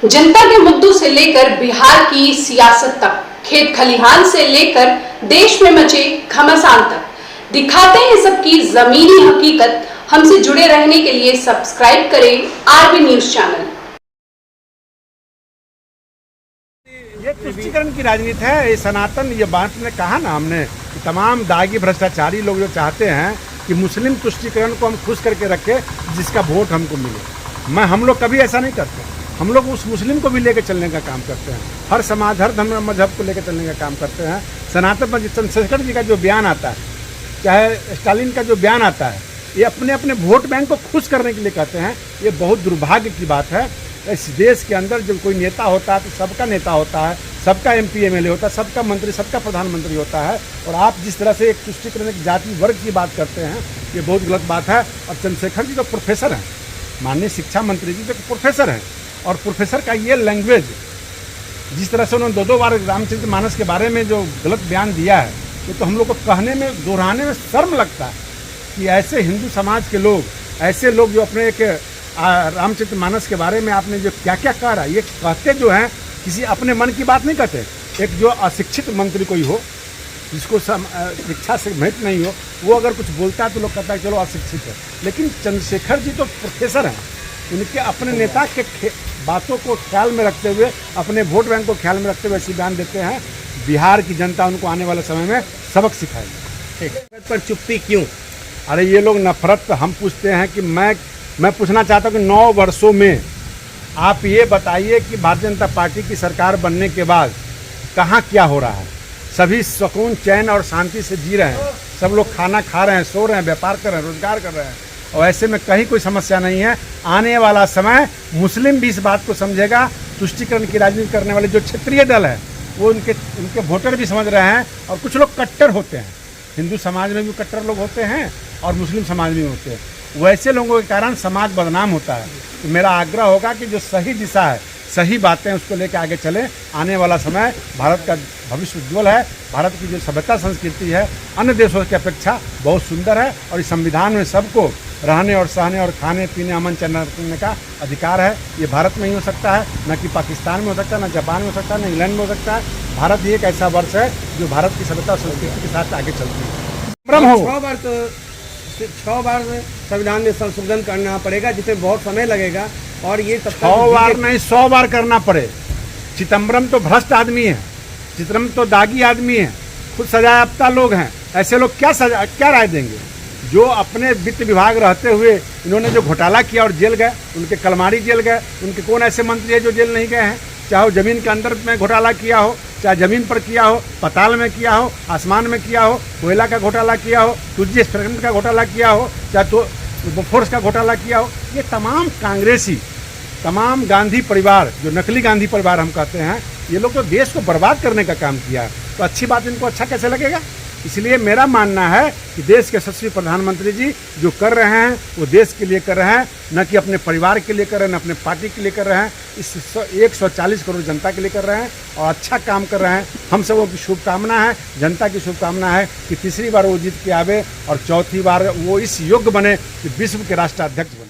जनता के मुद्दों से लेकर बिहार की सियासत तक, खेत खलिहान से लेकर देश में मचे घमासान तक, दिखाते हैं सबकी जमीनी हकीकत। हमसे जुड़े रहने के लिए सब्सक्राइब करें आरबी न्यूज चैनल। ये तुष्टीकरण की राजनीति है। ये सनातन, ये बात ने कहा ना हमने कि तमाम दागी भ्रष्टाचारी लोग जो चाहते हैं कि मुस्लिम तुष्टीकरण को हम खुश करके रखें जिसका वोट हमको मिले। हम लोग कभी ऐसा नहीं करते। हम लोग उस मुस्लिम को भी लेकर चलने का काम करते हैं। हर समाज, हर धर्म मजहब को लेकर चलने का काम करते हैं। सनातन पर चंद्रशेखर जी का जो बयान आता है, चाहे स्टालिन का जो बयान आता है, ये अपने अपने वोट बैंक को खुश करने के लिए कहते हैं। ये बहुत दुर्भाग्य की बात है। इस देश के अंदर जब कोई नेता होता है तो सबका नेता होता है, सबका MP MLA होता है, सबका मंत्री, सबका प्रधानमंत्री होता है। और आप जिस तरह से एक तुष्टीकरण की जाति वर्ग की बात करते हैं, ये बहुत गलत बात है। और चंद्रशेखर जी तो प्रोफेसर हैं, माननीय शिक्षा मंत्री जी तो प्रोफेसर हैं। और प्रोफेसर का ये लैंग्वेज, जिस तरह से उन्होंने दो बार रामचरितमानस के बारे में जो गलत बयान दिया है, ये तो हम लोग को कहने में, दोहराने में शर्म लगता है कि ऐसे हिंदू समाज के लोग, ऐसे लोग जो अपने एक रामचरितमानस के बारे में आपने जो क्या क्या कह रहा है, ये कहते जो हैं किसी अपने मन की बात नहीं कहते। एक जो अशिक्षित मंत्री कोई हो, जिसको शिक्षा से भेंट नहीं हो, वो अगर कुछ बोलता है तो लोग कहता है चलो अशिक्षित है। लेकिन चंद्रशेखर जी तो प्रोफेसर हैं। उनके अपने नेता के बातों को ख्याल में रखते हुए, अपने वोट बैंक को ख्याल में रखते हुए ऐसे बयान देते हैं। बिहार की जनता उनको आने वाले समय में सबक सिखाएगी। ठीक पर चुप्पी क्यों? अरे ये लोग नफरत, हम पूछते हैं कि मैं पूछना चाहता हूँ कि 9 वर्षों में आप ये बताइए कि भारतीय जनता पार्टी की सरकार बनने के बाद कहाँ क्या हो रहा है। सभी सुकून, चैन और शांति से जी रहे हैं। सब लोग खाना खा रहे हैं, सो रहे हैं, व्यापार कर रहे हैं, रोजगार कर रहे हैं, और ऐसे में कहीं कोई समस्या नहीं है। आने वाला समय मुस्लिम भी इस बात को समझेगा। तुष्टीकरण की राजनीति करने वाले जो क्षेत्रीय दल है, वो उनके वोटर भी समझ रहे हैं। और कुछ लोग कट्टर होते हैं, हिंदू समाज में भी कट्टर लोग होते हैं और मुस्लिम समाज में होते हैं। वैसे लोगों के कारण समाज बदनाम होता है। तो मेरा आग्रह होगा कि जो सही दिशा है, सही बातें, उसको लेकर आगे चलें। आने वाला समय भारत का भविष्य उज्ज्वल है। भारत की जो सभ्यता संस्कृति है अन्य देशों की अपेक्षा बहुत सुंदर है। और इस संविधान में सबको रहने और सहने और खाने पीने, अमन चैन करने का अधिकार है। ये भारत में ही हो सकता है, न कि पाकिस्तान में हो सकता है, न जापान में हो सकता है, न इंग्लैंड में हो सकता है। भारत ही एक ऐसा वर्ष है जो भारत की सभ्यता संस्कृति के साथ आगे चलती है। 6 बार संविधान में संशोधन करना पड़ेगा, जिसमें बहुत समय लगेगा। और ये 6 बार नहीं, 100 बार करना पड़े। चिदम्बरम तो भ्रष्ट आदमी है, चिदम्बरम तो दागी आदमी है, खुद सजायाफ्ता लोग हैं। ऐसे लोग क्या राय देंगे? जो अपने वित्त विभाग रहते हुए इन्होंने जो घोटाला किया और जेल गए, उनके कलमाड़ी जेल गए। उनके कौन ऐसे मंत्री है जो जेल नहीं गए हैं? चाहे वो जमीन के अंदर में घोटाला किया हो, चाहे जमीन पर किया हो, पाताल में किया हो, आसमान में किया हो, कोयला का घोटाला किया हो, तुझे एक्सपेरिमेंट का घोटाला किया हो, चाहे तो बोफोर्स का घोटाला किया हो। ये तमाम कांग्रेसी, तमाम गांधी परिवार, जो नकली गांधी परिवार हम कहते हैं, ये लोग तो देश को बर्बाद करने का काम किया है। तो अच्छी बात इनको अच्छा कैसे लगेगा? इसलिए मेरा मानना है कि देश के यशस्वी प्रधानमंत्री जी जो कर रहे हैं वो देश के लिए कर रहे हैं, न कि अपने परिवार के लिए कर रहे हैं, न अपने पार्टी के लिए कर रहे हैं। इस 140 करोड़ जनता के लिए कर रहे हैं और अच्छा काम कर रहे हैं। हम सबों की शुभकामना है, जनता की शुभकामना है कि तीसरी बार वो जीत के आवे और चौथी बार वो इस योग्य बने कि विश्व के राष्ट्राध्यक्ष बने।